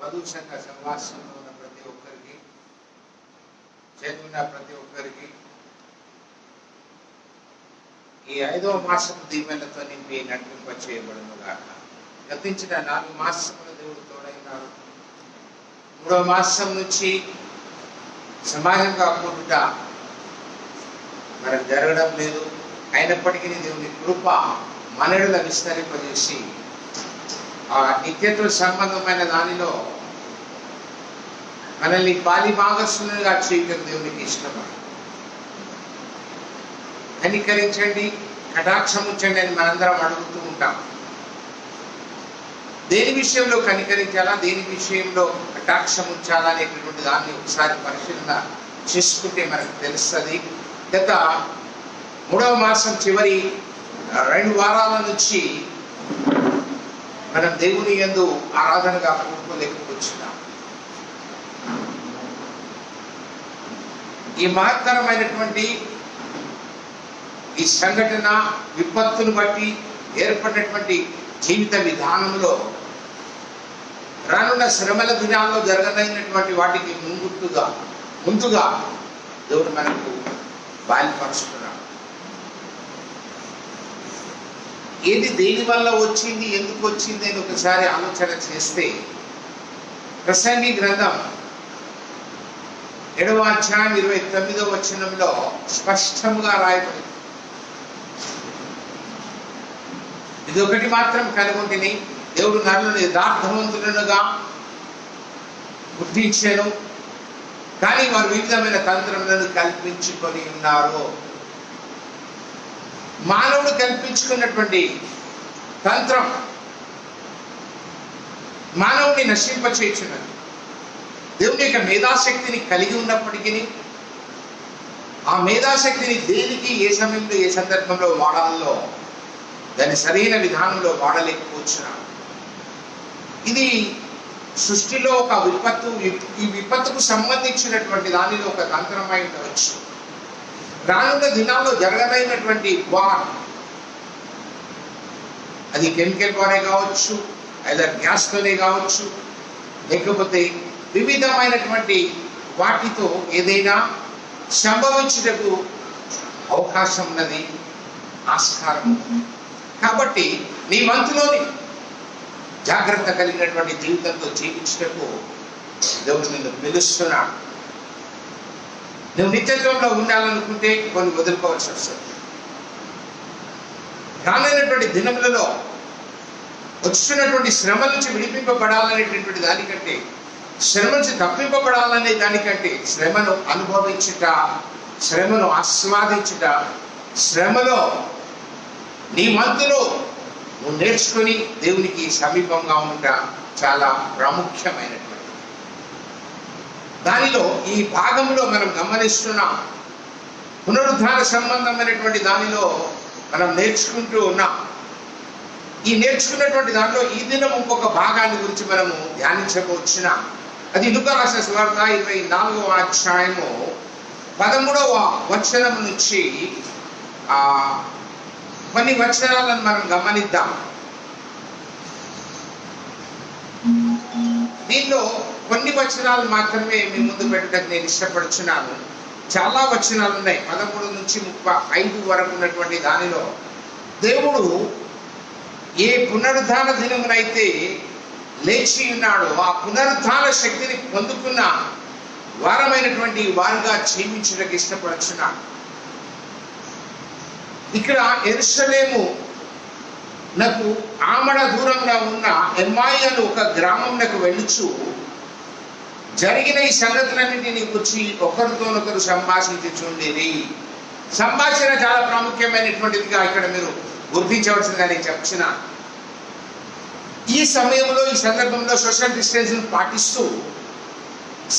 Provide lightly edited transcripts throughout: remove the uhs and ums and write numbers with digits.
వధువు సంఘ సంవాసంలో ఉన్న ప్రతి ఒక్కరికి, చదివిన ప్రతి ఒక్కరికి ఈ 5వ మాసం దీవెనలతో నింపి నడిపింప చేయబడును గాక. గతించిన 4 మాసములు దేవుడు తోడైనాడు. 3వ మాసం నుంచి సమాజంగా కూడుట మనకు జరగడం లేదు. అయినప్పటికీ దేవుని కృప మనడుల విస్తరింపజేసి ఆ నిత్యత్వ సంబంధమైన దానిలో మనల్ని పాలి భాగస్వాములుగా చేయడం దేవునికి ఇష్టపడు. కనికరించండి, కటాక్షం ఉంచండి అని మనందరం అడుగుతూ ఉంటాం. దేని విషయంలో కనికరించాలా, దేని విషయంలో కటాక్షం ఉంచాలా అనేటటువంటి దాన్ని ఒకసారి పరిశీలన చేసుకుంటే మనకు తెలుస్తుంది. గత 3వ మాసం చివరి 2 వారాల నుంచి మనం దేవుని యందు ఆరాధనగా కూడుకోలేకపోతున్నాం. ఈ మహత్తరమైనటువంటి ఈ సంఘటన విపత్తును బట్టి ఏర్పడినటువంటి జీవిత విధానంలో రానున్న శ్రమల దినాల్లో జరగదైనటువంటి వాటికి ముందుగా దేవుడు మనకు బయలుపరుస్తున్నాడు. ఏది దేని వల్ల వచ్చింది, ఎందుకు వచ్చింది అని ఒకసారి ఆలోచన చేస్తే ప్రసంగి గ్రంథం 7వ అధ్యాయం 29వ వచనంలో స్పష్టంగా రాయబడింది. ఇది ఒకటి మాత్రం కనుగొంటిని, దేవుడు నరులను యథార్థవంతులుగా గుర్తించాను, కానీ వారు వివిధమైన తంత్రములను కల్పించుకొని ఉన్నారు. మానవుడు కల్పించుకున్నటువంటి తంత్రం మానవుడిని నశింపచేయుచున్నది. దేవుని యొక్క మేధాశక్తిని కలిగి ఉన్నప్పటికీ ఆ మేధాశక్తిని దేనికి, ఏ సమయంలో, ఏ సందర్భంలో వాడాలో దాన్ని సరైన విధానంలో వాడలేకపోతున్నాడు. ఇది సృష్టిలో ఒక విపత్తు. ఈ విపత్తుకు సంబంధించినటువంటి దానిలో ఒక తంత్రమై ఉండవచ్చు. రానున్న దినాల్లో జరగదైనటువంటి వార్, అది కెమికల్ వారే కావచ్చు, లేదా గ్యాస్తోనే కావచ్చు, లేకపోతే వివిధమైనటువంటి వాటితో ఏదైనా సంభవించుటకు అవకాశం ఉన్నది, ఆస్కారం. కాబట్టి నీ వంతులోని జాగ్రత్త కలిగినటువంటి జీవితంతో జీవించుటకు దేవుడు నిన్ను పిలుస్తున్నాడు. నువ్వు నిత్యత్వంలో ఉండాలనుకుంటే కొన్ని వదులుకోవాల్సి వస్తుంది. రానైనటువంటి దినములలో వచ్చినటువంటి శ్రమ నుంచి విడిపింపబడాలనేటటువంటి దానికంటే, శ్రమ నుంచి తప్పింపబడాలనే దానికంటే, శ్రమను అనుభవించుట, శ్రమను ఆస్వాదించుట, శ్రమలో నీ మధ్యలో నువ్వు నేర్చుకొని దేవునికి సమీపంగా ఉంట చాలా ప్రాముఖ్యమైనటువంటి దానిలో ఈ భాగంలో మనం గమనిస్తున్నాం. పునరుద్ధాన సంబంధమైనటువంటి దానిలో మనం నేర్చుకుంటూ ఉన్నాం. ఈ నేర్చుకున్నటువంటి దానిలో ఈ దినం ఇంకొక భాగాన్ని గురించి మనము ధ్యానించవచ్చున్నాం. అది లూకా రాసిన సువార్త 24వ అధ్యాయము 13వ వచనం నుంచి కొన్ని వచనాలను మనం గమనిద్దాం. దీనిలో కొన్ని వచనాలు మాత్రమే మీ ముందు పెట్టడానికి నేను ఇష్టపడుచున్నాను. చాలా వచనాలు ఉన్నాయి. 13 నుంచి 35 వరకు ఉన్నటువంటి దానిలో దేవుడు ఏ పునరుద్ధాన దినమునైతే లేచి ఉన్నాడో ఆ పునరుద్ధాన శక్తిని పొందుకున్న వారమైనటువంటి వారుగా జీవించడానికి ఇష్టపడుచున్నాడు. ఇక్కడ యెరూషలేము నాకు ఆమడ దూరంగా ఉన్న ఎమ్మాయి అని ఒక గ్రామంకు వెళ్ళుచు జరిగిన ఈ సంగతులన్నింటినీ గురించి ఒకరితోనొకరు సంభాషించుచుండేది. సంభాషణ చాలా ప్రాముఖ్యమైనటువంటిదిగా ఇక్కడ మీరు గుర్తించవలసిందిగా నేను చెప్తున్నా. ఈ సమయంలో, ఈ సందర్భంలో సోషల్ డిస్టెన్స్ పాటిస్తూ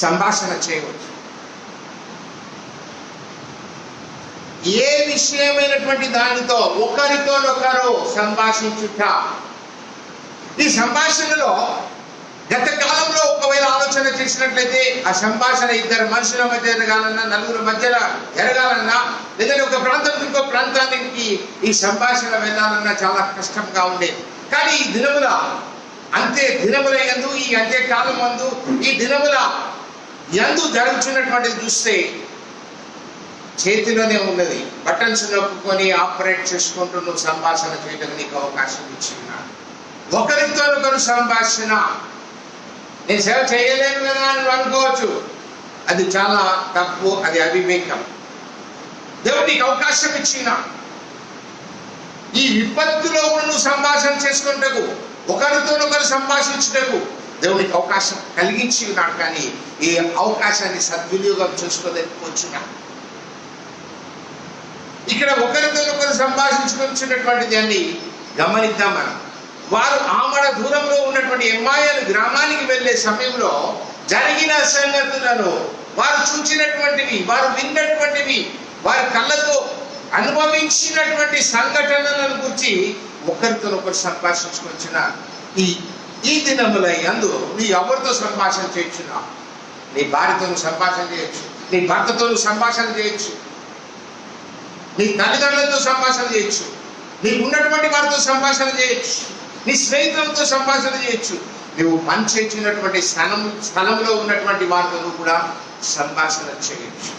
సంభాషణ చేయవచ్చు. ఏ విషయమైనటువంటి దానితో ఒకరితోనొకరు సంభాషించుట. ఈ సంభాషణలో గత కాలంలో ఒకవేళ ఆలోచన చేసినట్లయితే ఆ సంభాషణ ఇద్దరు మనుషుల మధ్య జరగాలన్నా, నలుగురు మధ్యలో జరగాలన్నా, లేదంటే ఒక ప్రాంతం ఇంకో ప్రాంతానికి ఈ సంభాషణ వెళ్ళాలన్నా చాలా కష్టంగా ఉండేది. కానీ ఈ దినముల అంతే దినముల యందు, ఈ అంత్యకాలం మందు, ఈ దినముల యందు జరుగుతున్నటువంటిది చూస్తే చేతిలోనే ఉన్నది. బటన్స్ నొక్కుకొని ఆపరేట్ చేసుకుంటూ నువ్వు సంభాషణ చేయడానికి నీకు అవకాశం ఇచ్చిన్నాడు. ఒకరితో సంభాషణ. నేను సేవ చేయలేను కదా అని అనుకోవచ్చు, అది చాలా తప్పు, అది అవివేకం. దేవుడు నీకు అవకాశం ఇచ్చిన ఈ విపత్తులో కూడా నువ్వు సంభాషణ చేసుకుంటకు, ఒకరితో సంభాషించుటకు దేవునికి అవకాశం కలిగించి ఉన్నాడు. కానీ ఈ అవకాశాన్ని సద్వినియోగం చేసుకోలేకపోతున్నా. ఇక్కడ ఒకరితో సంభాషించుకొచ్చినటువంటి దాన్ని గమనిద్దాం మనం. వారు ఆమడ దూరంలో ఉన్నటువంటి ఎమ్మాయిలు గ్రామానికి వెళ్ళే సమయంలో జరిగిన సంగతులను, వారు చూచినటువంటివి, వారు విన్నటువంటివి, వారి కళ్ళతో అనుభవించినటువంటి సంఘటనలను గురించి ఒకరితో ఒకరు సంభాషించుకొచ్చిన ఈ దినముల యందు నీ ఎవరితో సంభాషణ చేయొచ్చునా? నీ భార్యతో సంభాషణ చేయొచ్చు, నీ భర్తతో సంభాషణ చేయొచ్చు, నీ తల్లిదండ్రులతో సంభాషణ చేయొచ్చు, నీకు ఉన్నటువంటి వారితో సంభాషణ చేయొచ్చు, నీ స్నేహితులతో సంభాషణ చేయొచ్చు, నువ్వు పనిచేస్తున్నటువంటి స్థలంలో ఉన్నటువంటి వారితో కూడా సంభాషణ చేయొచ్చు.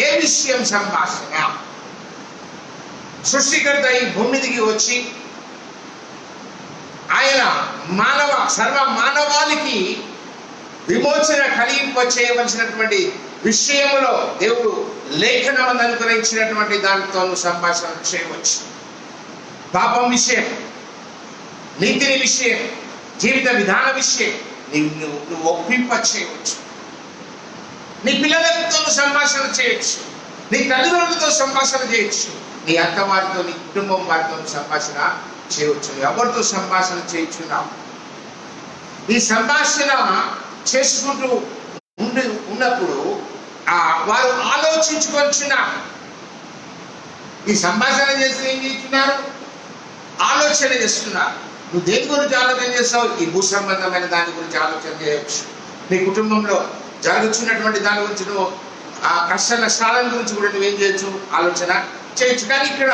ఏ విషయం సంభాషణ? సృష్టికర్త ఈ భూమి దిగి వచ్చి ఆయన సర్వ మానవాళికి విమోచన కలిగింప చేయవలసినటువంటి విషయంలో దేవుడు లేఖనం అనుగ్రహించినటువంటి దానితో సంభాషణ చేయవచ్చు. పాపం విషయం, నీతిని విషయం, జీవిత విధాన విషయం నువ్వు ఒప్పింప చేయవచ్చు. నీ పిల్లలతో సంభాషణ చేయొచ్చు, నీ తల్లిదండ్రులతో సంభాషణ చేయొచ్చు, నీ అత్త వారితో, నీ కుటుంబం వారితో సంభాషణ చేయవచ్చు. ఎవరితో సంభాషణ చేయించున్నావు? ఈ సంభాషణ చేసుకుంటూ ఉన్నప్పుడు వారు ఆలోచించుకొచ్చున్నారు. ఈ సంభాషణ చేసి ఏం చేస్తున్నారు? ఆలోచన చేస్తున్నారు. నువ్వు దేని గురించి ఆలోచన చేస్తావు? ఈ భూ సంబంధమైన దాని గురించి ఆలోచన చేయవచ్చు. నీ కుటుంబంలో జరుగుతున్నటువంటి దాని గురించి, నువ్వు ఆ కష్ట నష్టాల గురించి కూడా నువ్వేం చేయొచ్చు? ఆలోచన చేయొచ్చు. కానీ ఇక్కడ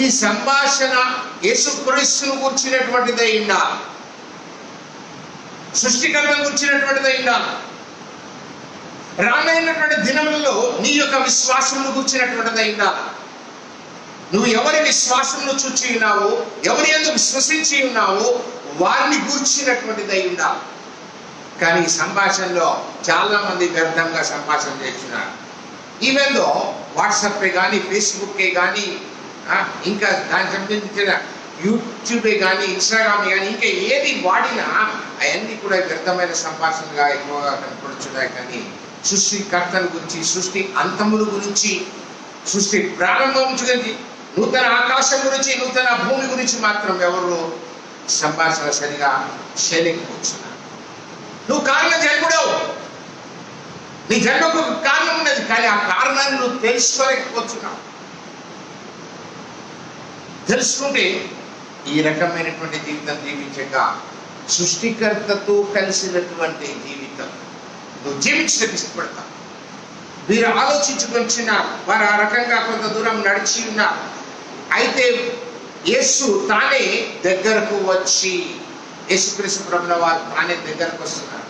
ఈ సంభాషణ యేసుక్రీస్తును గురించినటువంటిదై ఉండాలి, సృష్టికర్తను గురించినటువంటిదై ఉండాలి. రానైనటువంటి దినములలో నీ యొక్క విశ్వాసమును గురించినటువంటిదై ఉండాలి. నువ్వు ఎవరి విశ్వాసమును చూచి ఉన్నావో, ఎవరి యందు విశ్వసించి ఉన్నావో వారిని గురించినటువంటిదై ఉండాలి. కానీ సంభాషణలో చాలా మంది వ్యర్థంగా సంభాషణ చేస్తున్నారు. ఈవెన్లో వాట్సాపే కానీ, ఫేస్బుక్కే కానీ, ఇంకా దానికి సంబంధించిన యూట్యూబే కానీ, ఇన్స్టాగ్రామ్ కానీ, ఇంకా ఏది వాడినా అవన్నీ కూడా వ్యర్థమైన సంభాషణగా ఎక్కువగా కనపడుతున్నాయి. కానీ సృష్టికర్తల గురించి, సృష్టి అంతముల గురించి, సృష్టి ప్రారంభం గురించి, నూతన ఆకాశం గురించి, నూతన భూమి గురించి మాత్రం ఎవరు సంభాషణ సరిగా చేయలేకపోతున్నారు. నువ్వు కారణ జన్ముడవు, నీ జన్మకు కారణం ఉన్నది, కానీ ఆ కారణాన్ని నువ్వు తెలుసుకోలేకపోతున్నావు. తెలుసుకుంటే ఈ రకమైనటువంటి జీవితం జీవించక సృష్టికర్తతో కలిసినటువంటి జీవితం నువ్వు జీవించడానికి ఇష్టపడతావు. వీరు ఆలోచించుకొచ్చినారు, వారు ఆ రకంగా కొంత దూరం నడిచి ఉన్నారు. అయితే యేసు తానే దగ్గరకు వచ్చి, యేసుక్రీస్తు ప్రభుల వారు తానే దగ్గరకు వస్తున్నారు.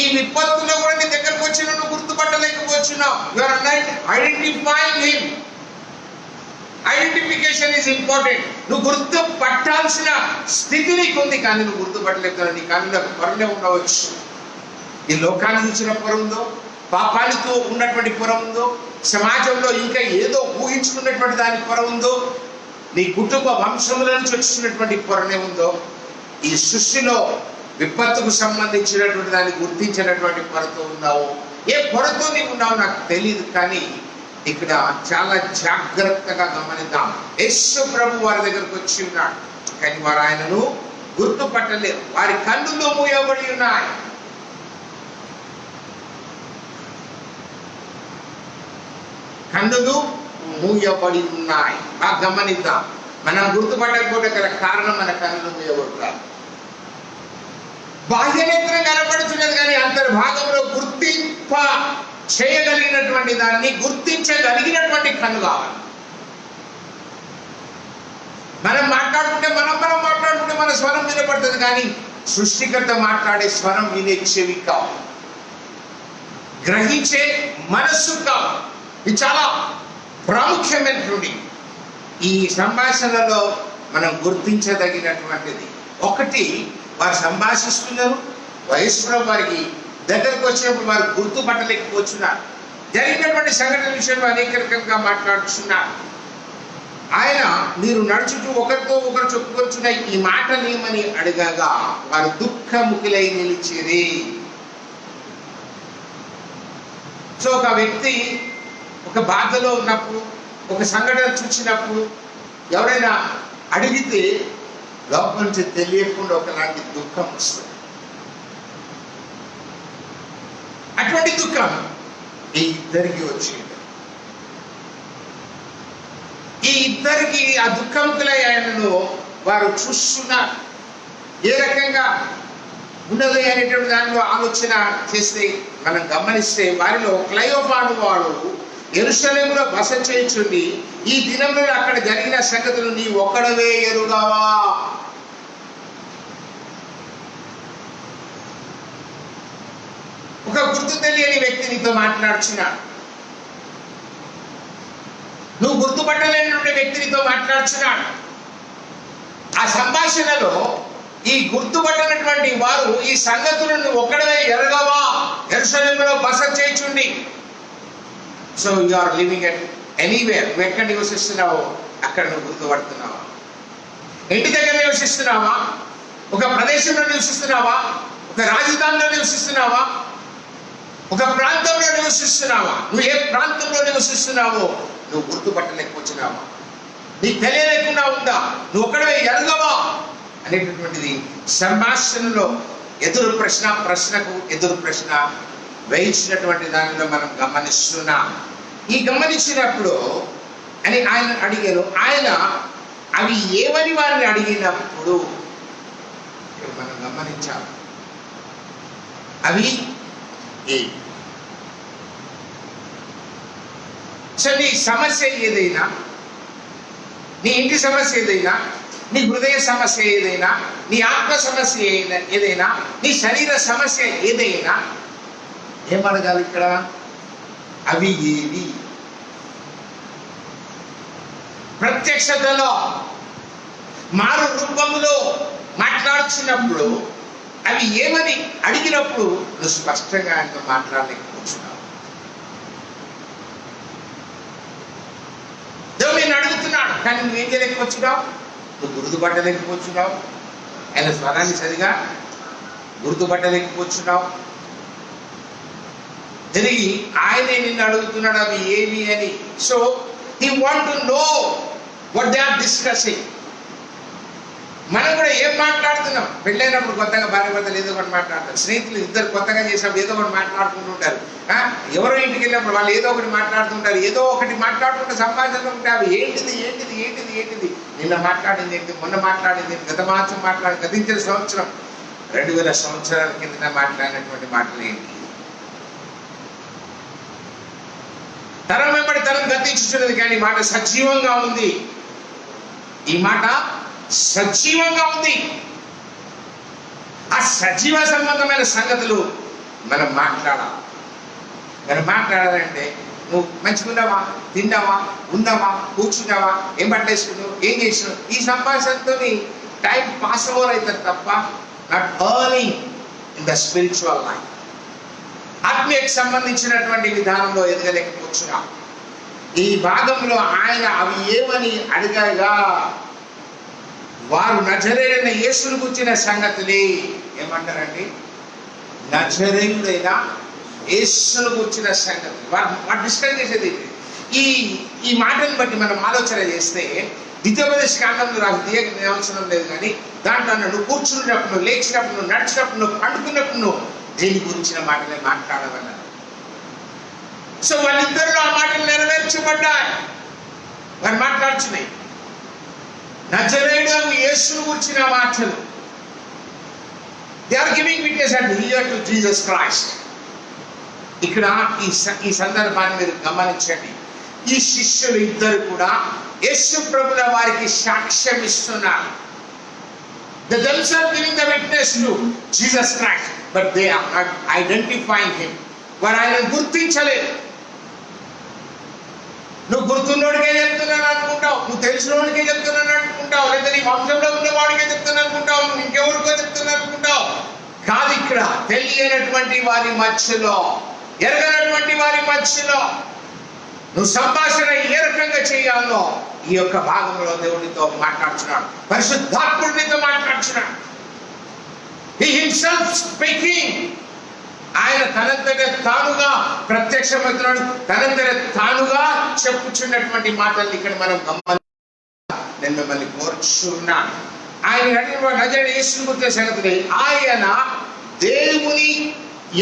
ఈ విపత్తులో కూడా నీ దగ్గరకు వచ్చి నువ్వు గుర్తుపట్టలేకపోతున్నావు. You are not identifying him. Identification is important. నువ్వు గుర్తుపట్టాల్సిన స్థితి నీకు ఉంది, కానీ నువ్వు గుర్తుపట్టలేదు. నీ కన్నులకు పొరలే ఉండవచ్చు. ఈ లోకాన్ని చూసిన పొర ఉందో, పాపాలతో ఉన్నటువంటి పొర ఉందో, సమాజంలో ఇంకా ఏదో ఊహించుకున్నటువంటి దాని పొర ఉందో, నీ కుటుంబ వంశముల నుంచి వచ్చినటువంటి పొరనే ఉందో, ఈ సృష్టిలో విపత్తుకు సంబంధించినటువంటి దాన్ని గుర్తించినటువంటి పొరతో ఉన్నావు. ఏ పొరతో నీవు ఉన్నావు నాకు తెలియదు, కానీ ఇక్కడ చాలా జాగ్రత్తగా గమనిద్దాం. యేసు ప్రభు వారి దగ్గరకు వచ్చి ఉన్నాడు, కానీ వారు ఆయనను గుర్తుపట్టలేరు. వారి కన్నులు మూయబడి ఉన్నాయి. కన్నులు మూయబడి ఉన్నాయి. బాగా గమనిద్దాం. మనం గుర్తుపట్టకపోతే గల కారణం మన కన్నులు మూయబడుతారు. బాహ్యనేత్రం కనపడుతున్నది, కానీ అంతర్భాగంలో గుర్తింప చేయగలిగినటువంటి దాన్ని గుర్తించగలిగినటువంటి కన్ను కావాలి. మనం మాట్లాడుకుంటే మన స్వరం వినపడుతుంది, కానీ సృష్టికర్త మాట్లాడే స్వరం వినే చెవి కావాలి, గ్రహించే మనస్సు కావాలి. ఇది చాలా ప్రాముఖ్యమైనటువంటి ఈ సంభాషణలో మనం గుర్తించదగినటువంటిది. ఒకటి, వారు సంభాషిస్తున్నారు, వయస్సులో వారికి దగ్గరకు వచ్చినప్పుడు వారు గుర్తుపట్టలేకపోతున్నారు. జరిగినటువంటి సంఘటన విషయంలో అనేక రకంగా మాట్లాడుతున్నారు. ఆయన మీరు నడుచుటూ ఒకరితో ఒకరు చెప్పుకొచ్చున్న ఈ మాటలేమని అడగగా వారు దుఃఖముఖులై నిలిచిరి. సో ఒక వ్యక్తి ఒక బాధలో ఉన్నప్పుడు, ఒక సంఘటన చూసినప్పుడు ఎవరైనా అడిగితే లోపల నుంచి తెలియకుండా ఒకలాంటి దుఃఖం వస్తుంది. అటువంటి దుఃఖం ఈ ఇద్దరికి వచ్చింది. ఈ ఇద్దరికి ఆ దుఃఖముఖులై ఆయనను వారు చూస్తున్నారు. ఏ రకంగా ఉన్నది అనేటువంటి దానిలో ఆలోచన చేస్తే మనం గమనిస్తే వారిలో క్లయోపాను వాడు యెరూషలేములో బస చేయుచుండి ఈ దినంలో అక్కడ జరిగిన సంగతులు నీ ఒక్కడవే ఎరుగావా? ఒక గుర్తు తెలియని వ్యక్తి నీతో మాట్లాడుచున్నాడు. నువ్వు గుర్తుపట్టలేనటువంటి వ్యక్తినితో మాట్లాడుచున్నాడు. ఆ సంభాషణలో ఈ గుర్తుపట్టనటువంటి వారు ఈ సంగతులను ఒక్కడవే ఎరగవా? యెరూషలేములో బస చేయుచుండి. So you are living at anywhere. నువ్వు ఎక్కడ నివసిస్తున్నావో అక్కడ నువ్వు గుర్తుపడుతున్నావా? ఇంటి దగ్గర నివసిస్తున్నావా? ఒక ప్రదేశంలో నివసిస్తున్నావా? ఒక రాజధానిలో నివసిస్తున్నావా? ఒక ప్రాంతంలో నివసిస్తున్నావా? నువ్వు ఏ ప్రాంతంలో నివసిస్తున్నావో నువ్వు గుర్తుపట్టలేకపోతున్నావా? నీకు తెలియలేకుండా ఉందా? నువ్వు ఒక్కడవే ఎరగవా అనేటటువంటిది సంభాషణలో ఎదురు ప్రశ్న, ప్రశ్నకు ఎదురు ప్రశ్న వేయించినటువంటి దానిలో మనం గమనిస్తున్నాం. ఈ గమనించినప్పుడు అని ఆయన అడిగారు. ఆయన అవి ఏమని వారిని అడిగినప్పుడు మనం గమనించాలి. అవి ఏ సో నీ సమస్య ఏదైనా, నీ ఇంటి సమస్య ఏదైనా, నీ హృదయ సమస్య ఏదైనా, నీ ఆత్మ సమస్య ఏదైనా, నీ శరీర సమస్య ఏదైనా ఏమడగాలి ఇక్కడ? అవి ఏవి? ప్రత్యక్షతలో మారు రూపంలో మాట్లాడుతున్నప్పుడు అవి ఏమని అడిగినప్పుడు నువ్వు స్పష్టంగా ఆయనతో మాట్లాడలేకపోతున్నావు. దేవుడు నేను అడుగుతున్నాడు, కానీ నువ్వేం చేయలేకపోతున్నావు? నువ్వు గుర్తుపట్టలేకపోతున్నావు. ఆయన స్వరాన్ని సరిగా గుర్తుపట్టలేకపోతున్నావు. తిరిగి ఆయనే నిన్ను అడుగుతున్నాడు అవి ఏవి అని. So he want to know what they are discussing. మనం కూడా ఏం మాట్లాడుతున్నాం? పెళ్ళైనప్పుడు కొత్తగా భార్య భర్తలు ఏదో ఒకటి మాట్లాడతారు. స్నేహితులు ఇద్దరు కొత్తగా చేసినప్పుడు ఏదో ఒకటి మాట్లాడుకుంటూ ఉంటారు. ఎవరో ఇంటికి వెళ్ళినప్పుడు వాళ్ళు ఏదో ఒకటి మాట్లాడుతుంటారు. ఏదో ఒకటి మాట్లాడుకుంటే సంభాషణలు ఉంటాయి. అవి ఏంటిది ఏంటిది ఏంటిది ఏంటిది? నిన్న మాట్లాడింది ఏంటి, మొన్న మాట్లాడింది ఏంటి, గత మాసం గతించిన సంవత్సరం 2000 సంవత్సరాల కింద మాట్లాడినటువంటి మాటలు ఏంటి? తరం వెంబడి తరం గతించుతున్నది, కానీ మాట సజీవంగా ఉంది. ఈ మాట సజీవంగా ఉంది. ఆ సజీవ సంబంధమైన సంగతులు మనం మాట్లాడాలి. మనం మాట్లాడాలంటే నువ్వు మంచిగున్నావా, తిన్నావా, ఉన్నావా, కూర్చున్నావా, ఏం పట్టేసుకున్నావు, ఏం చేసినావు, ఈ సంభాషణతో టైం పాస్ ఓవర్ అవుతుంది తప్ప not earning in the spiritual life. ఆత్మీయకు సంబంధించినటువంటి విధానంలో ఎదగలేకపోతున్నా. ఈ భాగంలో ఆయన అవి ఏమని అడిగాగా వారు నజరేయుడైన యేసును గుర్చిన సంగతిని ఏమంటారండి? నజరేయుడైన యేసును గుర్చిన సంగతి వారు డిస్కస్ చేసేది. ఈ మాటను బట్టి మనం ఆలోచన చేస్తే ద్వితీయోపదేశ కాండంలో నాకు తీయక అవసరం లేదు, కానీ దాంట్లో నువ్వు కూర్చున్నప్పుడు, నువ్వు లేచినప్పుడు, నువ్వు నడిచినప్పుడు, నువ్వు పండుకున్నప్పుడు నువ్వు దేని గురించిన మాటలే మాట్లాడమన్నారు. సో వాళ్ళిద్దరిలో ఆ మాటలు నెరవేర్చబడ్డాయి. వారు మాట్లాడుచున్నాయి నజరేయుడు యేసును గురించిన మాటలు. They are giving witness and here to Jesus Christ. ఇక్కడ ఈ సందర్భాన్ని మీరు గమనించండి. ఈ శిష్యులు ఇద్దరు కూడా యేసు ప్రభుల వారికి సాక్ష్యం ఇస్తున్నారు. They themselves giving the witness to Jesus Christ, but they are not identifying him. వారు ఆయన గుర్తించలేదు. నువ్వు గుర్తున్నోడికే చెప్తున్నాను అనుకుంటావు, నువ్వు తెలిసినోడికే చెప్తున్నాను అనుకుంటావు, లేదా నీ వంశంలో ఉన్నవాడికే చెప్తున్నాను అనుకుంటావు, నువ్వు ఇంకెవరికో చెప్తున్నాను అనుకుంటావు. కాదు, ఇక్కడ తెలియనటువంటి వారి మధ్యలో, ఎరగనటువంటి వారి మధ్యలో నువ్వు సంభాషణ ఏ రకంగా చేయాలో ఈ యొక్క భాగంలో దేవుడితో మాట్లాడుతున్నాడు. పరిశుద్ధాత్ముడితో మాట్లాడుతున్నాడు. He himself speaking. ఆయన తనంతట తానుగా ప్రత్యక్షమవుతున్నాడు, తనంతట తానుగా చెప్పుచున్నటువంటి మాటలు ఇక్కడ మనం నేను మిమ్మల్ని కోరుచున్నాను. ఆయన నజరేయుడైన యేసును గురించిన సంగతి ఆయన దేవుని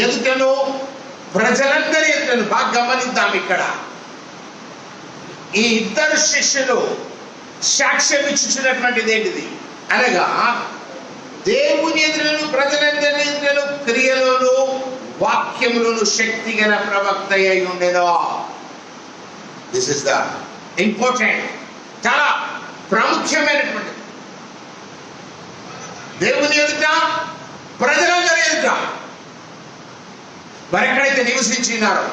ఎదుటను ప్రజలందరి ఎదుటను బాగా గమనిద్దాం. ఇక్కడ ఈ ఇద్దరు శిష్యులు సాక్ష్యం ఇచ్చుచున్నటువంటిది ఏంటిది అనగా, దేవుని ఎదురును ప్రజలందరి ఎదురును క్రియలోను వాక్యములను శక్తి గల ప్రవక్త అయి ఉండెను. దిస్ ఇస్ ద ఇంపార్టెంట్, చాలా ప్రాముఖ్యమైనటువంటి. దేవుని ఎదుట ప్రజలందరి ఎదుట వారు ఎక్కడైతే నివసించినారో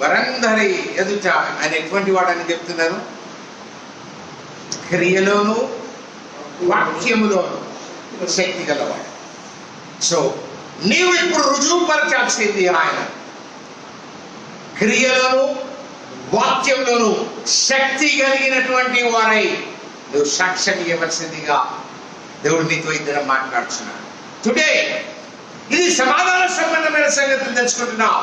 వారందరి ఎదుట ఆయన ఎటువంటి వాడని చెప్తున్నారు, క్రియలోను వాక్యములోను శక్తి గలవాడు. సో నీవు ఇప్పుడు రుజువుపరచాల్సింది ఆయన క్రియలను వాక్యంలోను శక్తి కలిగినటువంటి వారై నువ్వు సాక్ష్యం ఇవ్వవలసిందిగా దేవుడు నీతో ఇద్దరు మాట్లాడుతున్నాడు. టుడే ఇది సమాధాన సంబంధమైన సంగతులు తెలుసుకుంటున్నావు,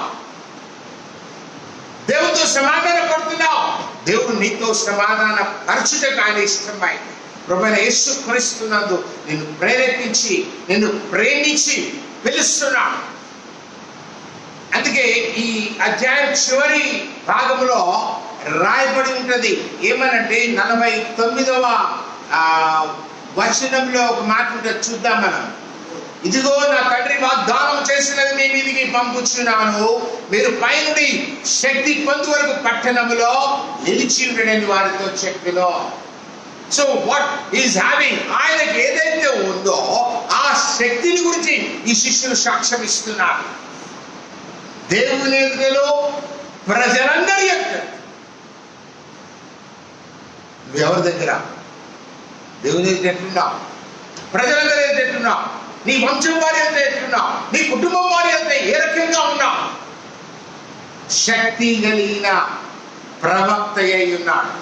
దేవుడితో సమాధాన పడుతున్నావు, దేవుడు నీతో సమాధాన పరచుటకు ఆయన ఇష్టమై ప్రభువైన యేసు క్రీస్తునందు నిన్ను ప్రేరేపించి నిన్ను ప్రేమించి పిలుస్తున్నాడు. అందుకే ఈ అధ్యాయం చివరి భాగంలో రాయబడి ఉంటది ఏమనంటే 49వ వచనంలో ఒక మాట ఉంటుంది, చూద్దాం మనం. ఇదిగో నా తండ్రి వాగ్దానం చేసినది మీ మీదికి పంపుచున్నాను, మీరు పైనుండి శక్తి పొందు వరకు పట్టణములో నిలిచి ఉండడని వారితో చెప్పిలో. సో వాట్ ఈస్ హ్యావింగ్, ఆయనకి ఏదైతే ఉందో ఆ శక్తిని గురించి ఈ శిష్యులు సాక్ష్యం ఇస్తున్నారు. దేవుని ఎదురులో ప్రజలందరి ఎదుట, ఎవరి దగ్గర దేవుని ఎదుట ఎట్లున్నావు, ప్రజలందరి ఎదుట ఎట్లున్నావు, నీ వంశం వారి ఎదుట ఎట్లున్నావు, నీ కుటుంబం వారి ఎదుట ఏ రకంగా ఉన్నావు. శక్తి కలిగిన ప్రవక్త అయి ఉన్నాడు.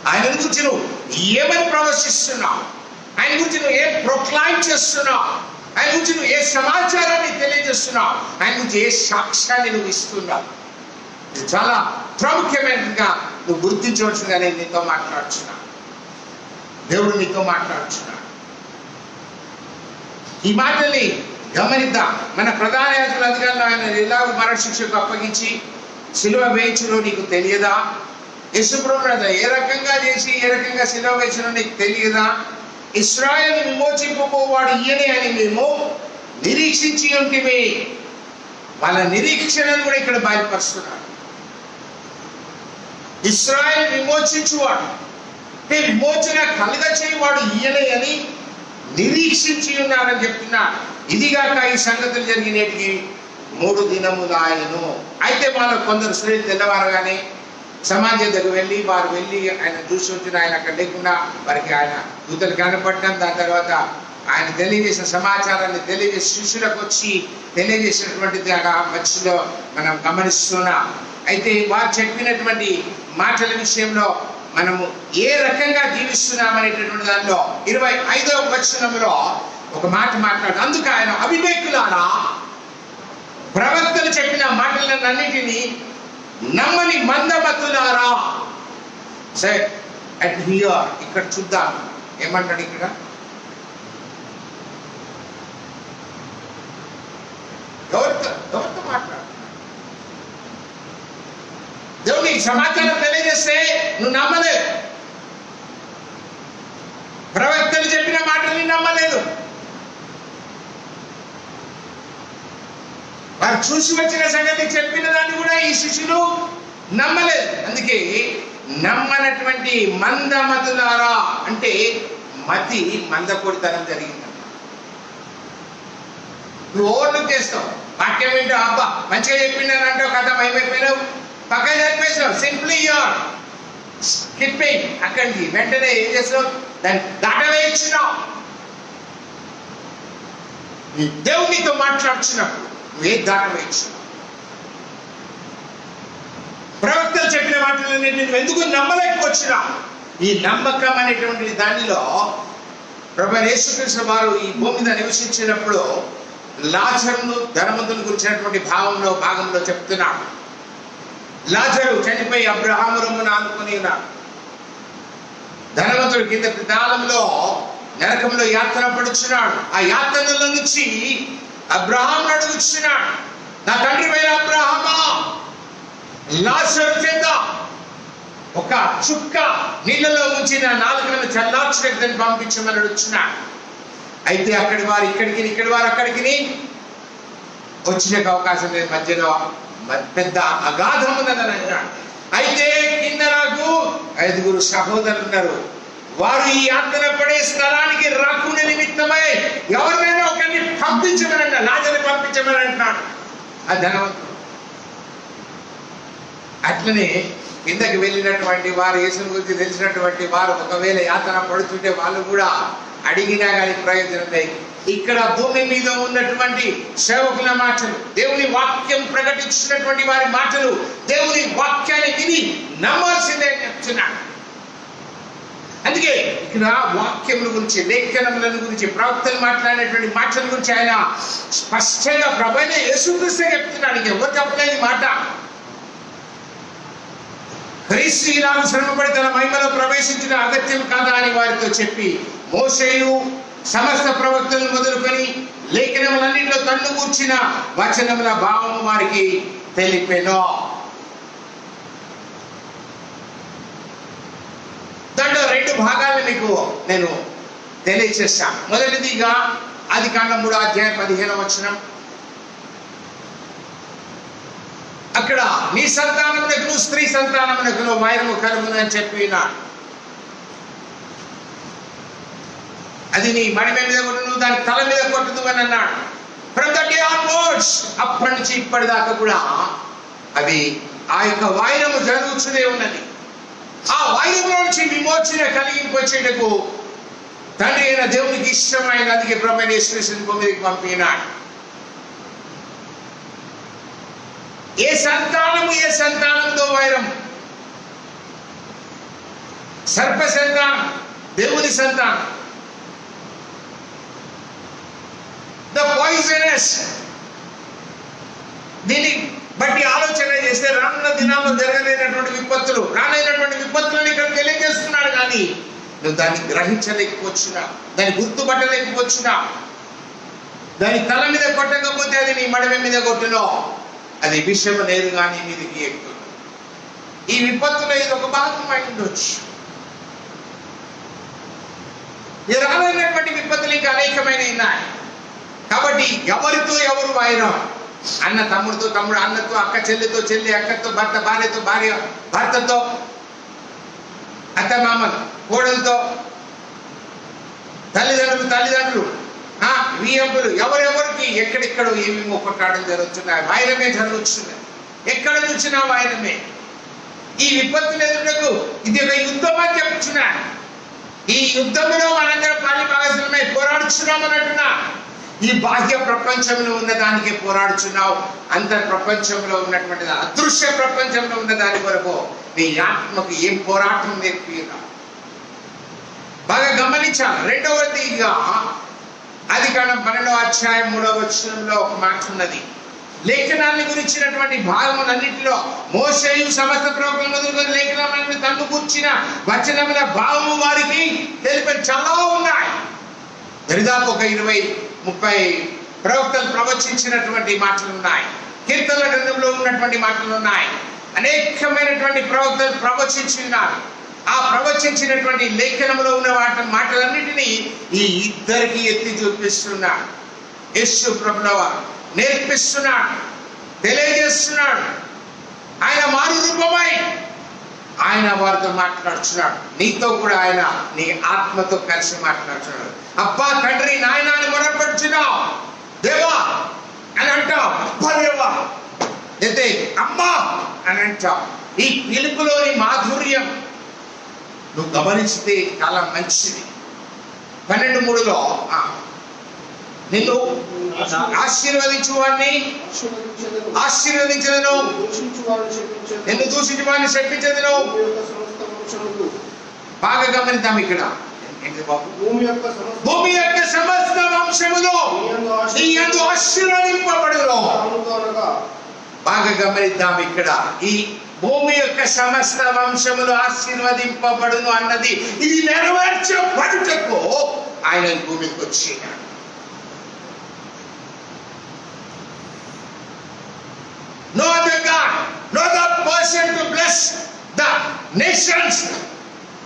ఆయన గురించి నువ్వు ఏమని ప్రవశిస్తున్నావు, ఆయన గురించి నువ్వు ఏం ప్రొక్లైమ్ చేస్తున్నావు, ఆయన గురించి నువ్వు ఏ సమాచారాన్ని తెలియజేస్తున్నావు, ఆయన గురించి ఏ సాక్ష్యాన్ని నువ్వు ఇస్తున్నావు. ఇది చాలా ప్రాముఖ్యమైనదిగా నువ్వు గుర్తించవలసిందిగా నేను నీతో మాట్లాడుతున్నా. దేవుడు నీతో మాట్లాడుతున్నాడు. ఈ మాటల్ని గమనిద్దాం. మన ప్రధాన యాజకుల అధికారులు ఆయన ఎలాగో మరణశిక్షకు అప్పగించి సిలువ వేయించులో నీకు తెలియదా, యేసుప్రభువు ఏ రకంగా చేసి ఏ రకంగా సిలువ వేయించులో నీకు తెలియదా, ఇశ్రాయేలు విమోచింపబోవాడు ఈయనే అని మేము నిరీక్షించి ఉంటిమి. వాళ్ళ నిరీక్షణను కూడా ఇక్కడ బయలుపరుస్తున్నాడు. ఇశ్రాయేలు విమోచించువాడు, విమోచన కలుగ చేయవాడు ఈయనే అని నిరీక్షించి ఉన్నారని చెప్తున్నాడు. ఇదిగాక ఈ సంగతులు జరిగినటికి 3 దినములు ఆయనను. అయితే వాళ్ళ కొందరు స్త్రీలు తెల్లవారగానే సమాజం దగ్గర వెళ్ళి వారు వెళ్ళి ఆయన చూసి వచ్చిన ఆయన అక్కడ లేకుండా వారికి ఆయన దూతలు కనపడటం, దాని తర్వాత ఆయన తెలియజేసిన సమాచారాన్ని తెలియజేసి శిష్యులకు వచ్చి తెలియజేసినటువంటిది మధ్యలో మనం గమనిస్తున్నాం. అయితే వారు చెప్పినటువంటి మాటల విషయంలో మనము ఏ రకంగా జీవిస్తున్నాం అనేటటువంటి దానిలో 25వ వచనంలో ఒక మాట మాట్లాడు. అందుకు ఆయన అవివేకులారా, ప్రవక్తలు చెప్పిన మాటలన్నిటినీ నమ్మని మందమతులారా. సరే అట్ హియర్ ఇక్కడ చూద్దాం ఏమంటాడు. ఇక్కడ ఎవరితో మాట్లాడు. దేవుని సమాచారం తెలియజేస్తే నువ్వు నమ్మలేదు, ప్రవక్తలు చెప్పిన మాటల్ని నమ్మలేదు, వారు చూసి వచ్చిన సంగతి చెప్పిన దాన్ని కూడా ఈ శిష్యులు నమ్మలేదు. అందుకే నమ్మనటువంటి మందమతులారా అంటే మతి మందకొడితనం జరిగింది. నువ్వు ఓవర్లుక్ చేస్తావు, వాక్యం వింటావు, అబ్బా మంచిగా చెప్పిండని అంటావు, కథ ఏమైపోయినావు, పక్కన జరిపేసావు. Simply your skipping. అక్కడికి వెంటనే ఏం చేస్తావు, దాన్ని దాటవేయించినావు. దేవునితో మాట్లాడుచున్నప్పుడు నువ్వేం దాటవేయించినావు? ప్రవక్తలు చెప్పిన మాటలన్నీ నువ్వు ఎందుకు నమ్మలేకపోతున్నావు? ఈ నమ్మకం అనేటువంటి దానిలో ప్రభువైన యేసుక్రీస్తు వారు ఈ భూమి మీద నివసించినప్పుడు లాజరును ధనవంతుని గురించినటువంటి భాగంలో చెప్తున్నాడు. లాజరు చనిపోయి అబ్రహాము రొమ్మున ఆనుకొని ఉన్నాడు. ధనవంతుడు కింద దానంలో నరకంలో యాతన పడుచున్నాడు. ఆ యాతనలో నుంచి అబ్రహామును అడుగుచున్నాడు, నా తండ్రి పైన అబ్రహామా, లాజరు చేత ఒక చుక్క నీళ్ళలో ఉంచి నా నాలుకలను చల్లార్చడానికి పంపించమని అడుగుచున్నాడు. అయితే అక్కడి వారు ఇక్కడికి, ఇక్కడి వారు అక్కడికి వచ్చే అవకాశం లేదు. మధ్యలో పెద్ద అగాధం ఉన్నదని అన్నాడు. అయితే కింద నాకు 5 సహోదరులు ఉన్నారు, వారు ఈ యాతన పడే స్థలానికి రాకుండా నిమిత్తమై ఎవరినైనా ఒకరిని పంపించమని అన్నా, లాజరుని పంపించమని అంటున్నాడు ఆ ధనవంతుడు. అట్లనే కిందకి వెళ్ళినటువంటి వారు, యేసుని గురించి తెలిసినటువంటి వారు ఒకవేళ యాతన పడుతుంటే వాళ్ళు కూడా అడిగినా కానీ ప్రయోజనం లేదు. ఇక్కడ భూమి మీద ఉన్నటువంటి సేవకుల మాటలు, దేవుని వాక్యం ప్రకటించినటువంటి వారి మాటలు, దేవుని వాక్యాన్ని విని నమ్మాల్సిందే అని చెప్తున్నాడు. అందుకే ఇక్కడ వాక్యముల గురించి, లేఖనముల గురించి, ప్రవక్తలు మాట్లాడినటువంటి మాటల గురించి ఆయన స్పష్టంగా ప్రభువైన యేసుక్రీస్తే చెప్తున్నాడు. ఎవరు చెప్పలేని మాట. క్రీస్తు ఇలాగ శ్రమపడి తన మహిమలో ప్రవేశించిన అగత్యం కాదా అని వారితో చెప్పి, మోషేయు సమస్త ప్రవక్తలను మొదలుకొని లేఖనములన్నింటిలో తన్ను కూర్చిన వచనముల భావము వారికి తెలిపెను. దాంట్లో 2 భాగాలను మీకు నేను తెలియచేస్తాను. మొదటిదిగా ఆదికాండం 3:15 అక్కడ నీ సంతానమునకును స్త్రీ సంతానమునకును వైరము కలుగునని చెప్పినాడు. అది నీ మడిమ మీద కొట్టును, దాని తల మీద కొట్టుదు అని అన్నాడు. ఫ్రమ్ ద డే ఆన్వర్డ్స్, అప్పటి నుంచి ఇప్పటిదాకా కూడా అది ఆ యొక్క వైరము జరుగుతూనే ఉన్నది. ఆ వైరము నుంచి విమోచన కలిగింపచేయటకు తండ్రి అయిన దేవునికి ఇష్టమైన అందుకే ప్రభువైన యేసుక్రీస్తుని భూమికి పంపినాడు. ఏ సంతానంతో వైరం? సర్ప సంతానం, దేవుని సంతానం. The poisonous. దీన్ని బట్టి ఆలోచన చేస్తే రానున్న దినాల్లో జరగలేనటువంటి విపత్తులు, రానైనటువంటి విపత్తులను ఇక్కడ తెలియజేస్తున్నాడు. కానీ నువ్వు దాన్ని గ్రహించలేకపోతున్నా, దాన్ని గుర్తుపట్టలేకపోతున్నా. దాని తల మీద కొట్టకపోతే అది నీ మడిమ మీద కొట్టునో అది విషయం నేరుగా నీ మీదకి ఎక్కుతుంది. ఈ విపత్తులో ఇది ఒక భాగం అయి ఉండొచ్చు. ఈ రానైనటువంటి విపత్తులు ఇంకా అనేకమైన ఉన్నాయి. కాబట్టి ఎవరితో ఎవరు వైరం? అన్న తమ్ముడితో తమ్ముడు, అన్నతో అక్క, చెల్లితో చెల్లి, అక్కతో భర్త, భార్యతో భార్య, భర్తతో, అత్త మామలు, కోడలతో, తల్లిదండ్రులు, వియంపులు, ఎవరెవరికి ఎక్కడెక్కడో ఏమేమో కొట్టాడడం జరుగుతున్నాయి. వైరమే జరుగుతున్నాయి. ఎక్కడ చూసినా వైరమే. ఈ విపత్తులు ఎదుటకు ఇది ఒక యుద్ధం అని చెప్తున్నాడు. ఈ యుద్ధంలో మనందరం పాలి భాగస్వామై పోరాడుచున్నామని అంటున్నా. ఈ బాహ్య ప్రపంచంలో ఉన్న దానికే పోరాడుచున్నావు. అంతర్ ప్రపంచంలో ఉన్నటువంటి అదృశ్య ప్రపంచంలో ఉన్న దాని వరకు నీ ఆత్మకు ఏం పోరాటం నేర్పినా బాగా గమనించాలి. రెండవదిగా ఆదికాండం 12:3 ఒక మాట ఉన్నది. లేఖనాన్ని గురించినటువంటి భాగములన్నింటిలో మోషేయు సమస్త ప్రవక్తలు మొదలుకొని లేఖనాన్ని తన్ను కూర్చిన వచనముల భావము వారికి తెలిపని చాలా ఉన్నాయి. దరిదాపు ఒక 20-30 ప్రవక్తలు ప్రవచించినటువంటి మాటలు ఉన్నాయి. కీర్తనల గ్రంథంలో ఉన్నటువంటి మాటలు ఉన్నాయి. అనేకమైనటువంటి ప్రవక్తలు ప్రవచించినారు. ఆ ప్రవచించినటువంటి లేఖనంలో ఉన్న మాటలన్నిటినీ ఈ ఇద్దరికి ఎత్తి చూపిస్తున్నాడు. యేసు ప్రభువారు నేర్పిస్తున్నాడు, తెలియజేస్తున్నాడు. ఆయన మారు రూపమై ఆయన వారితో మాట్లాడుచున్నాడు. నీతో కూడా ఆయన నీ ఆత్మతో కలిసి మాట్లాడుచున్నాడు. అబ్బా తండ్రి నాయన అని మొరపెడుచున్నావు, దేవా అని అంటావు. అబ్బా దేవా అయితే అమ్మా అని అంటావు. ఈ పిలుపులోని మాధుర్యం నువ్వు గమనిస్తే చాలా మంచిది. 12:3లో నిన్ను ఆశీర్వదించు వాడిని ఆశీర్వదించదను, నిన్ను దూషించు వాడిని శపించదను. బాగా గమనిద్దాం ఇక్కడ. భూమి యొక్క సమస్త వంశములు నీ యందు ఆశీర్వదింపబడును. బాగా గమనిద్దాం ఇక్కడ. ఈ భూమి యొక్క సమస్త వంశములు ఆశీర్వదింపబడును అన్నది ఇది నెరవేర్చబడుటకు ఆయన భూమికి వచ్చినాడు. No other God, no other person to bless the nations.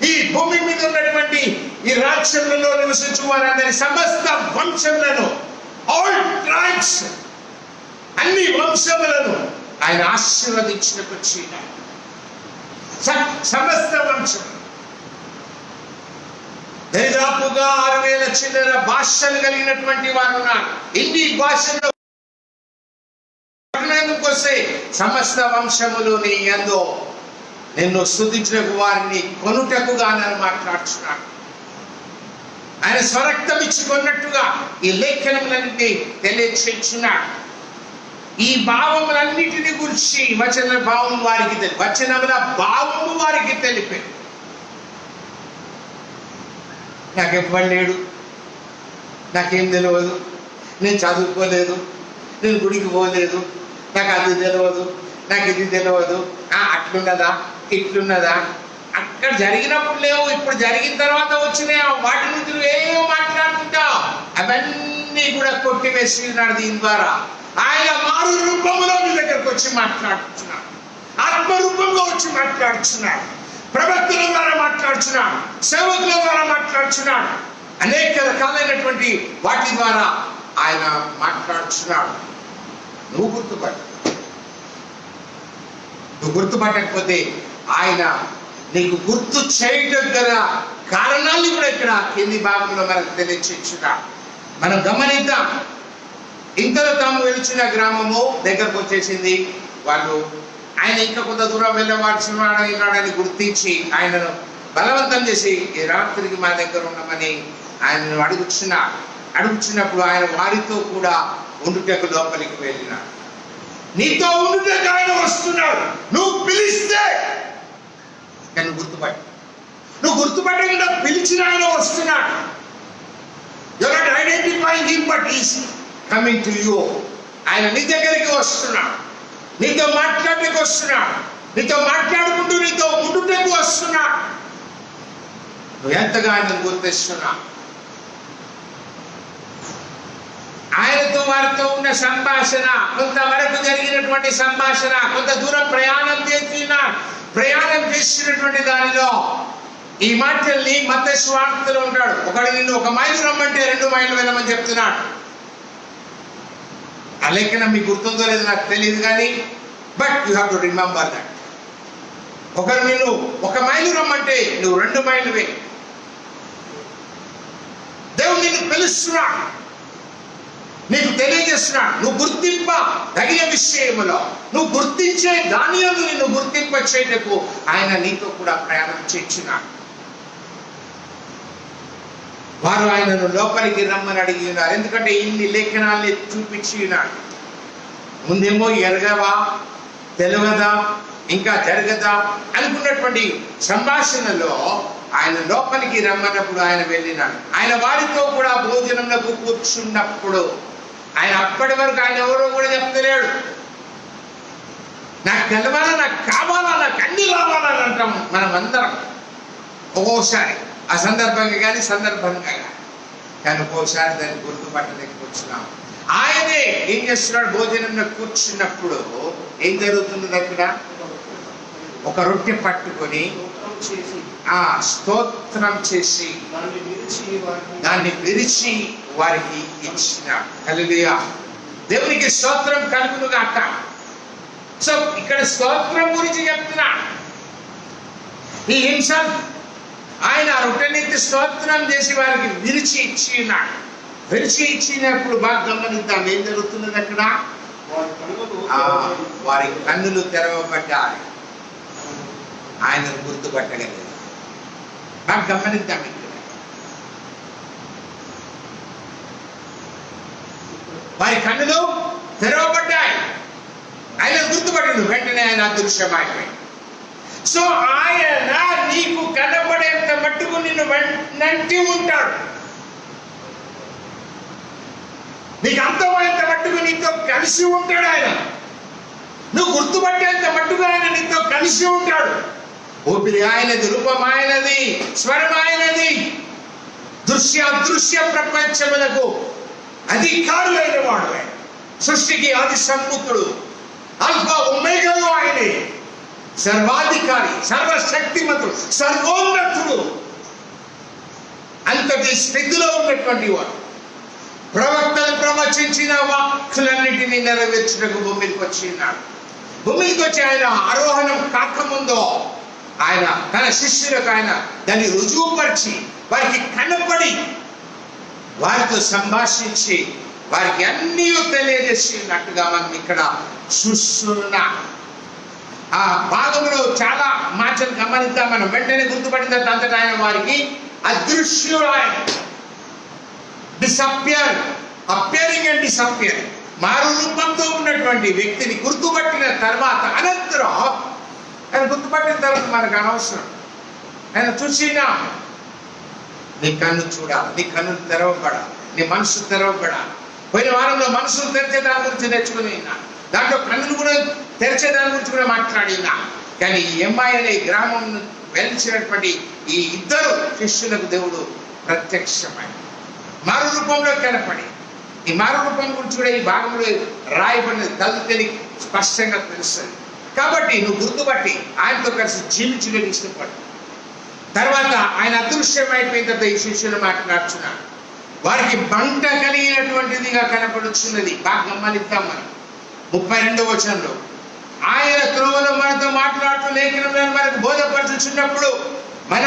ఈ భూమి మీద ఉన్నటువంటి ఈ రాజ్యములలో నివసించు వారందరి సమస్త వంశములను, ఆల్ ట్రైబ్స్, అన్ని వంశములను ఆయన ఆశీర్వదించినకు వచ్చినాడు. సమస్త వంశం దరిదాపుగా 6,000 చిల్లర భాషలు కలిగినటువంటి వారు ఉన్నారు. ఇన్ని భాషల్లో వస్తే సమస్త వంశములు నీ యందు నిన్ను స్తుతించుటకు వారిని కొనుటకుగా నన్ను మాట్లాడుచున్నాడు. ఆయన స్వరక్తం ఇచ్చి కొన్నట్టుగా ఈ లేఖనములన్నింటినీ తెలియచేస్తున్నాడు. ఈ భావములన్నిటిని గురించి వచన భావం వారికి వచనముల భావము వారికి తెలిపే. నాకెవ్వడు లేడు, నాకేం తెలియదు, నేను చదువుకోలేదు, నేను గుడికి పోలేదు, నాకు అది తెలియదు, నాకు ఇది తెలియదు, అట్లున్నదా ఇట్లున్నదా, అక్కడ జరిగినప్పుడు లేవు, ఇప్పుడు జరిగిన తర్వాత వచ్చినాయి. వాటి నుంచి ఏమో మాట్లాడుకుంటావు. అవన్నీ కూడా కొట్టివేసి ఉన్నాడు. దీని ద్వారా ఆయన మారు రూపంలో నీ దగ్గరకు వచ్చి మాట్లాడుతున్నాడు. ఆత్మరూపంలో వచ్చి మాట్లాడుతున్నాడు. ప్రవక్తల ద్వారా మాట్లాడుతున్నాడు, సేవకుల ద్వారా మాట్లాడుతున్నాడు. అనేక రకాలైనటువంటి వాటి ద్వారా ఆయన మాట్లాడుతున్నాడు. నువ్వు గుర్తుపట్టకపోతే ఆయన నీకు గుర్తు చేయటం గల కారణాలు కూడా ఇక్కడ కింది భాగంలో మనకు తెలియచేస్తున్నాడు. మనం గమనిద్దాం. ఇంతలో తాము వెలిచిన గ్రామము దగ్గరకు వచ్చేసింది. వాళ్ళు ఆయన ఇంకా కొంత దూరం వెళ్ళవాల్సినాడని గుర్తించి ఆయనను బలవంతం చేసి ఈ రాత్రికి మా దగ్గర ఉండమని ఆయనను అడుగుచున్నప్పుడు ఆయన వారితో కూడా ఉండుటకు లోపలికి వెళ్ళినాడు. నీతో ఉండుటకు ఆయన వస్తున్నాడు. నువ్వు పిలిస్తే నన్ను నువ్వు గుర్తుపట్టకుండా పిలిచిన ఆయన వస్తున్నాడు. You're not identifying him, but he's coming to you. ఆయన నీ దగ్గరికి వస్తున్నాడు, నీతో మాట్లాడడానికి వస్తున్నాడు, నీతో మాట్లాడుకుంటూ నీతో ఉండుటకు వస్తున్నాడు. నువ్వు ఎంతగా ఆయనను గుర్తిస్తున్నావు. ఆయనతో వారితో ఉన్న సంభాషణ, కొంతవరకు జరిగినటువంటి సంభాషణ, కొంత దూరం ప్రయాణం చేసినటువంటి దానిలో ఈ మాటల్ని మత్తయి సువార్తలో ఉంటాడు. ఒకడు నిన్ను 1 మైలు రమ్మంటే 2 మైళ్ళు వెళ్ళమని చెప్తున్నాడు. ఆ లెక్కన మీకు గుర్తుందో లేదో నాకు తెలియదు కానీ but you have to remember that. ఒకరు నిన్ను 1 మైలు రమ్మంటే నువ్వు 2 మైళ్ళు వెళ్ళి. దేవుడు నిన్ను పిలుస్తున్నాడు, నీకు తెలియజేస్తున్నాడు. నువ్వు గుర్తింప తగిన విషయములో నువ్వు గుర్తించే దానిలో నిన్ను గుర్తింప చేయటకు ఆయన నీతో కూడా ప్రయాణం చేయించినాడు. వారు ఆయనను లోపలికి రమ్మని అడిగి ఉన్నారు. ఎందుకంటే ఇన్ని లేఖనాల్ని చూపించి ఉన్నాడు. ముందేమో ఎరగవా, తెలియదా, ఇంకా జరగదా అనుకున్నటువంటి సంభాషణలో ఆయన లోపలికి రమ్మన్నప్పుడు ఆయన వెళ్ళినాడు. ఆయన వారితో కూడా భోజనంలో కూర్చున్నప్పుడు ఆయన అప్పటి వరకు ఆయన ఎవరో కూడా చెప్తలేడు. నాకు తెలవాలా, నాకు కావాలా, నాకు అన్ని రావాలని అంటాం మనం అందరం ఒక్కోసారి అసందర్భంగా కానీ సందర్భంగా కానీ ఒక్కోసారి దాన్ని గుర్తుపట్టలేకపోతున్నాం. ఆయనే ఏం చేస్తున్నాడు? భోజనంలో కూర్చున్నప్పుడు ఏం జరుగుతుంది? అక్కడ ఒక రొట్టె పట్టుకొని స్తోత్రం చేసి దాన్ని విరిచి వారికి ఇచ్చినాడు. హల్లెలూయా, దేవునికి స్తోత్రం కలుగును గాక. సో ఇక్కడ స్తోత్రం గురించి చెప్తున్నా. ఈ హింసల్ ఆయన రొట్టెనెత్తి స్తోత్రం చేసి వారికి విరిచి ఇచ్చి ఉన్నాడు. విరిచి ఇచ్చినప్పుడు బాగా గమనిద్దాం ఏం జరుగుతున్నది అక్కడ. వారి కన్నులు తెరవబడ్డాయి. ఆయనను గుర్తుపట్టగలిగారు. బాగా గమనిద్దాం. ఇక్కడ వారి కన్నులు తెరవబడ్డాయి. ఆయన గుర్తుపట్టడు. వెంటనే ఆయన అదృశ్యమైపోయింది. సో ఆయన నీకు కనబడేంత మట్టుకు నిన్ను నంటి ఉంటాడు. నీకు అర్థమయ్యేంత మట్టుకు నీతో కలిసి ఉంటాడు. ఆయన నువ్వు గుర్తుపట్టేంత మట్టుకు ఆయన నీతో కలిసి ఉంటాడు. ఊపిరి ఆయనది, రూపం ఆయనది, స్వరం ఆయనది. దృశ్య అదృశ్య ప్రపంచములకు అధికారులైన వాడు ఆయన. సృష్టికి ఆది సంపుతుడు, అల్ఫా ఒమేగాలు ఆయనే. సర్వాధికారి, సర్వశక్తిమంతుడు, సర్వోన్నతుడు. అంతటి స్థితిలో ఉన్నటువంటి వాడు ప్రవక్తలు ప్రవచించిన వాక్కులన్నిటినీ నెరవేర్చుటకు భూమికి వచ్చినాడు. భూమికి వచ్చి ఆయన ఆరోహణం కాకముందో ఆయన తన శిష్యులకు ఆయన దాన్ని రుజువుపరిచి వారికి కనపడి వారితో సంభాషించి వారికి అన్నీ తెలియజేసినట్టుగా మనం ఇక్కడ చూస్తున్నాం. ఆ భాగంలో చాలా మాటలు గమనిద్దాం. మనం వెంటనే గుర్తుపట్టిన అంతటా ఆయన వారికి అదృశ్యుడు. ఆయన డిసప్పియర్, అపియరింగ్ అండ్ డిసప్పియర్, మారు రూపంతో ఉన్నటువంటి వ్యక్తిని గుర్తుపట్టిన తర్వాత అనంతరం ఆయన గుర్తుపట్టిన తర్వాత మనకు అనవసరం. ఆయన చూసినా నీ కన్ను చూడాలి, నీ కన్ను తెరవబడాలి, నీ మనసు తెరవబడాలి. పోయిన వారంలో మనసును తెరిచే దాని గురించి నేర్చుకుని దాంట్లో కన్నులు కూడా తెరిచే దాని గురించి కూడా మాట్లాడినా. కానీ ఈ ఎంఐ అనే గ్రామం వెలిచినటువంటి ఈ ఇద్దరు శిష్యులకు దేవుడు ప్రత్యక్షమై మారు రూపంలో కనపడి, ఈ మారు రూపం గురించి కూడా ఈ భాగంలో రాయబడిన తల్లి స్పష్టంగా తెలుస్తుంది. కాబట్టి నువ్వు గుర్తుపట్టి ఆయనతో కలిసి జీవించడానికి ఇష్టపడు. తర్వాత ఆయన అదృశ్యమైపోయిన తర్వాత ఈ శిష్యులు మాట్లాడుచున్నాడు. వారికి బంట కలిగినటువంటిదిగా కనపడుచున్నది. బాగా గమనిద్దాం మనం 32వ వచనంలో. ఆయన త్రోవలో మనతో మాట్లాడుతూ లేఖనంలో మనకు బోధపరచుచున్నప్పుడు మన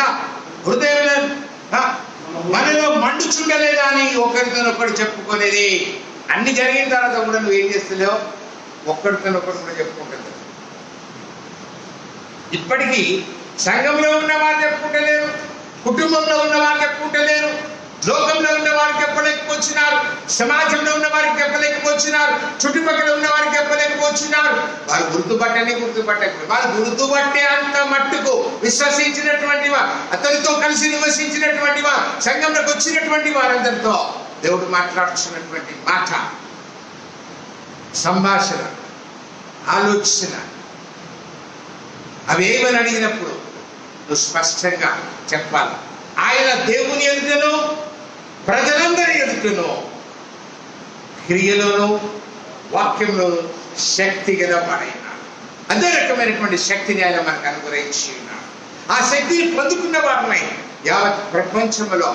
హృదయంలో మనలో మండుచుండలేదా అని ఒకరితోనొకడు చెప్పుకునేది. అన్ని జరిగిన తర్వాత కూడా నువ్వు ఏం చేస్తలేవు, ఒక్కడితోనొకడు కూడా చెప్పుకుంటుంది. ఇప్పటికీ సంఘంలో ఉన్నవారు చెప్పుకుంటలేరు, కుటుంబంలో ఉన్నవారు చెప్పుకుంటలేరు, లోకంలో ఉన్న వారికి చెప్పలేకపోతున్నారు, సమాజంలో ఉన్న వారికి చెప్పలేకపోతున్నారు, చుట్టుపక్కల ఉన్న వారికి చెప్పలేకపోతున్నారు. వారు గుర్తుపట్టకపోయి వారు గుర్తుపట్టే అంత మట్టుకు విశ్వసించినటువంటి వారు, అతనితో కలిసి నివసించినటువంటి వారు, సంఘంలోకి వచ్చినటువంటి వారందరితో దేవుడు మాట్లాడుతున్నటువంటి మాట, సంభాషణ, ఆలోచన అవి ఏమని అడిగినప్పుడు నువ్వు స్పష్టంగా చెప్పాలి. ఆయన దేవుని ఎదుటను ప్రజలందరి ఎదుటను క్రియలోను వాక్యంలోను శక్తి గలవాడైనాడు. అదే రకమైనటువంటి శక్తిని ఆయన మనకు అనుగ్రహించి ఉన్నాడు. ఆ శక్తిని పొందుకున్న వారిని యావత్ ప్రపంచంలో,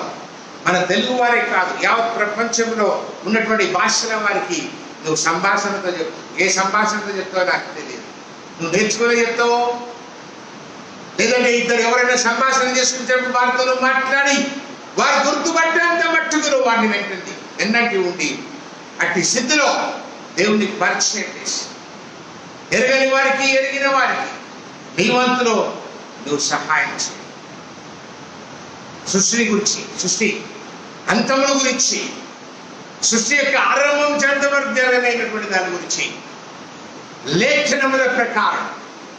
మన తెలుగు వారే కాదు, యావత్ ప్రపంచంలో ఉన్నటువంటి భాషల వారికి నువ్వు సంభాషణతో చెప్తావు. ఏ సంభాషణతో చెప్తావో నాకు తెలియదు. నువ్వు నేర్చుకునే చెప్తావు, లేదంటే ఇద్దరు ఎవరైనా సంభాషణ చేసుకుంటే వారితో మాట్లాడి వారు గుర్తుపట్టేంత మట్టుకు వారిని వెంటనే ఎన్నటి ఉండి అట్టి స్థితిలో దేవుని పరిచయం చేసి ఎరగని వారికి ఎరిగిన వారికి నీ వంతులో నువ్వు సహాయం చేయి. సృష్టి గురించి, సృష్టి అంతముల గురించి, సృష్టి యొక్క ఆరంభం చెంతవరకు జరగలేనటువంటి దాని గురించి లేఖనముల ప్రకారం,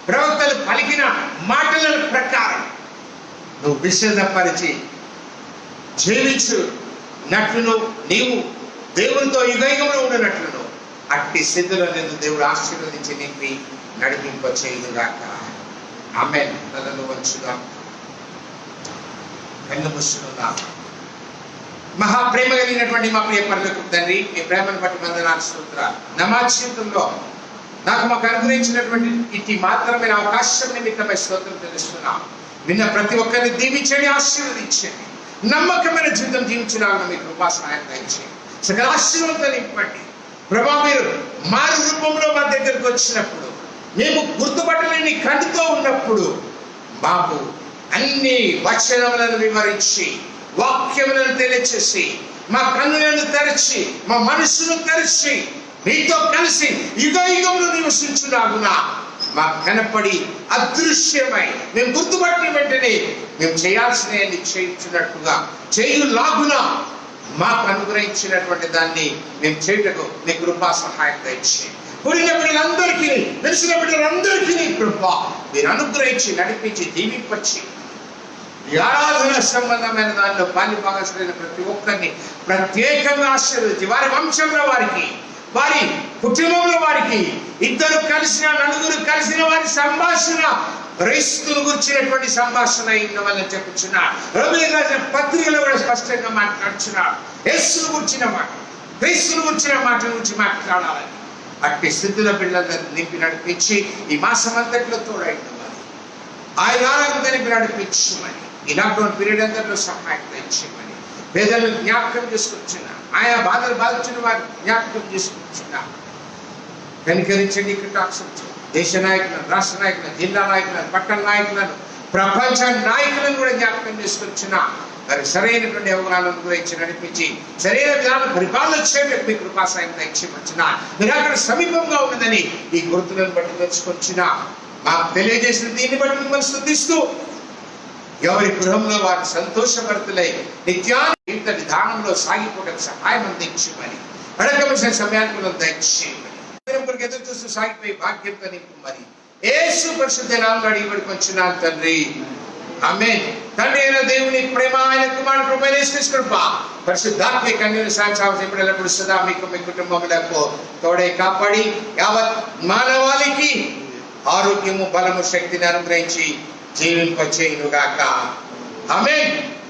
ప్రవక్తలు పలికిన మాటల ప్రకారం నువ్వు విశదపరిచి జీవించున్నట్లును, నీవు దేవునితో యుగంలో ఉన్నట్లును అట్టి స్థితిలో నేను దేవుడు ఆశీర్వదించి నింపి నడిపింప చేయుగాక. ఆమేన్. తలను వంచుగా కన్ను మూసుకున్నా. మహాప్రేమ కలిగినటువంటి మా ప్రియ పరలోకపు తండ్రి, మీ ప్రేమను బట్టి వందనాలు, స్తోత్రాలు. నమాజ్ జీవితంలో నాకు మాకు అనుగ్రహించినటువంటి ఇటు మాత్రమైన అవకాశం నిమిత్తమై స్తోత్రం తెలుస్తున్నాం. విన్న ప్రతి ఒక్కరిని దీవించండి, ఆశీర్వదించండి. నమ్మకమైన జీవితం జీవించడానికి మీ కృపా సహాయం దయచేయండి. సకల ఆశీర్వాదాలు ఇవ్వండి ప్రభా. మీరు మారు రూపంలో మా దగ్గరకు వచ్చినప్పుడు, మేము గుర్తుపట్టలేని కంటితో ఉన్నప్పుడు మాకు అన్ని వచనములను వివరించి వాక్యములను తెలియచేసి మా కన్నులను తెరచి మా మనసును తెరచి మీతో కలిసి యుగ యుగములు నివసించులాగున మాకు కనపడి అదృశ్యమై మేము గుర్తుపట్టిన వెంటనే మేము చేయాల్సినవి చేయించున్నట్టుగా చేయులాగున మాకు అనుగ్రహించినటువంటి దాన్ని మేము చేయుటకు నీ కృపా సహాయం దయచేయండి. కూడిన బిడ్డలందరికీ తెలిసిన బిడ్డలందరికీ నీ కృప మీరు అనుగ్రహించి నడిపించి దీవింపచ్చి ఈ ఆరాధన సంబంధమైన దానిలో పాలిభాగస్తులైన ప్రతి ఒక్కరిని ప్రత్యేకంగా ఆశీర్వదించి వారి వంశంలో వారికి వారి కుటుంబంలో వారికి ఇద్దరు కలిసిన నలుగురు కలిసిన వారి సంభాషణ క్రైస్తును గురించినటువంటి సంభాషణ ఇన్నవల్లని చెప్పుచున్నాడు. రోమిలకు రాసిన పత్రికలో కూడా స్పష్టంగా మాట్లాడుచున్నాడు. యేసును గురించిన మాట క్రీస్తును గురించిన మాట గురించి మాట్లాడాలని అట్టి స్థితిలో పిల్లలను నింపి నడిపించి ఈ మాసం అంతట్లో తోడైందని ఆయన ఆనందాన్ని నింపి నడిపించమని ఈ లాక్డౌన్ పీరియడ్ అంతట్లో సహాయం తెచ్చమని పేదలను జ్ఞాపకం చేసుకొచ్చున్నా ఆయా బాధలు బాధించిన వారిని జ్ఞాపకం చేసుకొచ్చున్నా కనికరించండి. కటాక్షించండి. దేశ నాయకులను, రాష్ట్ర నాయకులను, జిల్లా నాయకులను, పట్టణ నాయకులను, ప్రపంచ నాయకులను కూడా జ్ఞాపకం చేసుకొచ్చిన వారి సరైనటువంటి అవగాహన గురించి నడిపించి సరైన విధానం పరిపాలన చేయడానికి మీ కృపాసాయం తెచ్చివచ్చిన మీరు అక్కడ సమీపంగా ఉన్నదని ఈ గుర్తులను బట్టి తెలుసుకొచ్చిన మాకు తెలియజేసిన దీన్ని బట్టి మిమ్మల్ని స్తుతిస్తూ ఎవరి గృహంలో వారి సంతోషభరితులై నిత్యాన్ని జీవిత విధానంలో సాగిపోవడానికి సహాయం అందించమని అడగవలసిన సమయాన్ని దయచేయమని ఎదురు చూస్తూ సాగిపోయి భాగ్యంతో నింపమని యేసు పరిశుద్ధ నామములో అడిగి వేడుకొంచున్నాను తండ్రి. ఆమేన్. తండ్రి అయిన దేవుని ప్రేమ, ఆయన కుమారుని కృప, యేసు కృప, పరిశుద్ధాత్మ కన్యను సాక్షాత్ప్పుడు సదా మీకు మీ కుటుంబములకు తోడై కాపాడి యావత్ మానవాళికి ఆరోగ్యము, బలము, శక్తిని అనుగ్రహించి జీవింపచేయునుగాక. ఆమేన్.